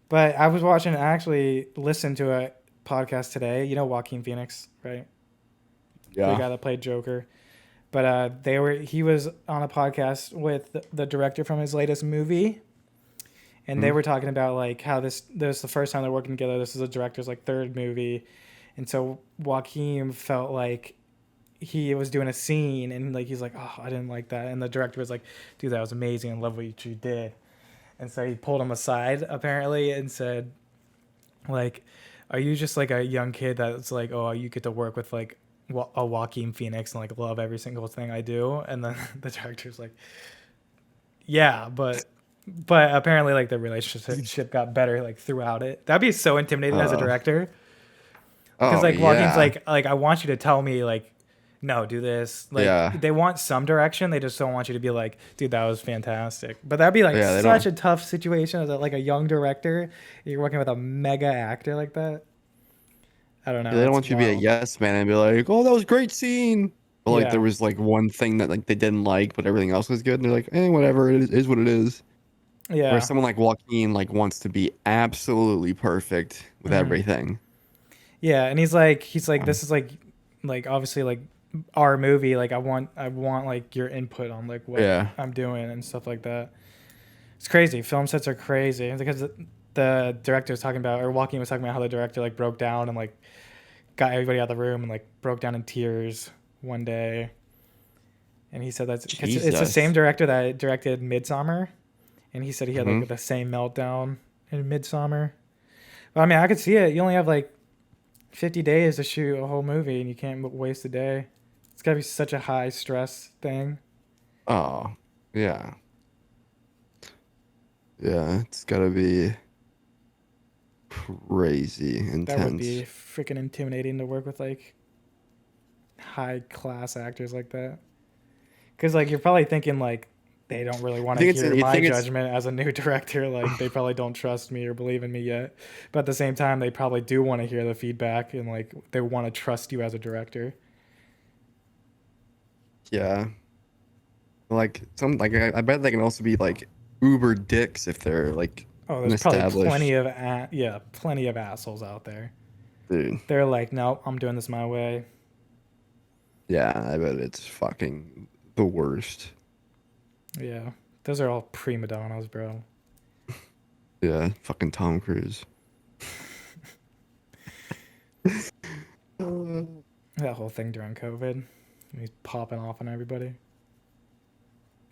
But I was watching, I actually listened to a podcast today. You know Joaquin Phoenix, right? The Yeah. guy that played Joker. But he was on a podcast with the director from his latest movie, and they Hmm. were talking about like how this is the first time they're working together. This is the director's like third movie, and so Joaquin felt like he was doing a scene, and like he's like, oh, I didn't like that, and the director was like, dude, that was amazing, and love what you did, and so he pulled him aside apparently and said, like, are you just like a young kid that's like, oh, you get to work with like a Joaquin Phoenix and like love every single thing I do? And then the director's like, yeah, but apparently like the relationship got better like throughout it. That'd be so intimidating as a Uh, director because oh like Joaquin's yeah. like I want you to tell me like no, do this. Like Yeah. they want some direction. They just don't want you to be like, dude, that was fantastic. But that'd be like Yeah, they such don't a tough situation as like a young director. You're working with a mega actor like that. I don't know. they don't It's want you to be a wild. yes man and be like, "Oh, that was a great scene." But like there Yeah. was like one thing that like they didn't like, but everything else was good, and they're like, "Eh, whatever, is what it is." Where Yeah. someone like Joaquin like wants to be absolutely perfect with Hmm. everything. Yeah, and he's like this is like obviously like our movie. Like I want like your input on like what Yeah. I'm doing and stuff like that. It's crazy. Film sets are crazy because the director was talking about, or Joaquin was talking about how the director like broke down and like got everybody out of the room and like broke down in tears one day. And he said that's because it's the same Jesus. director that directed Midsummer, and he said he had Hmm. like the same meltdown in Midsummer. But I mean, I could see it. You only have like 50 days to shoot a whole movie, and you can't waste a day. It's gotta be such a high stress thing. Oh, yeah. Yeah, it's gotta be crazy That would be intense. freaking intimidating to work with like high class actors like that. Because like you're probably thinking like they don't really want to hear You my think it's judgment as a new director. Like they probably don't trust me or believe in me yet. But at the same time, they probably do want to hear the feedback and like they want to trust you as a director. yeah. Like some like I bet they can also be like uber dicks if they're like Oh, an there's probably established plenty of assholes out there. dude. They're like, nope, I'm doing this my way. Yeah, I bet it's fucking the worst. Yeah, those are all prima donnas, bro. Yeah, fucking Tom Cruise. Dude, That whole thing during COVID, he's popping off on everybody.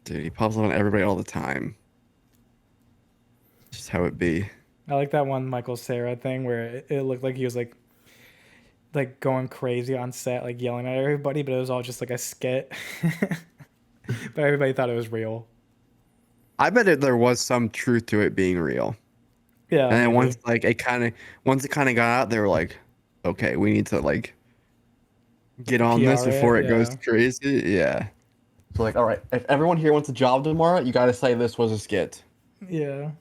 he pops up on everybody all the time. Just how it be. I like that one Michael Cera thing where it looked like he was like going crazy on set, like yelling at everybody, but it was all just like a skit. But everybody thought it was real. I bet there was some truth to it being real. Yeah, And then maybe once it kind of got out, they were like, okay, we need to like get on this PR it. before it goes Yeah, crazy. Yeah. So like, all right, if everyone here wants a job tomorrow, you gotta say this was a skit. yeah.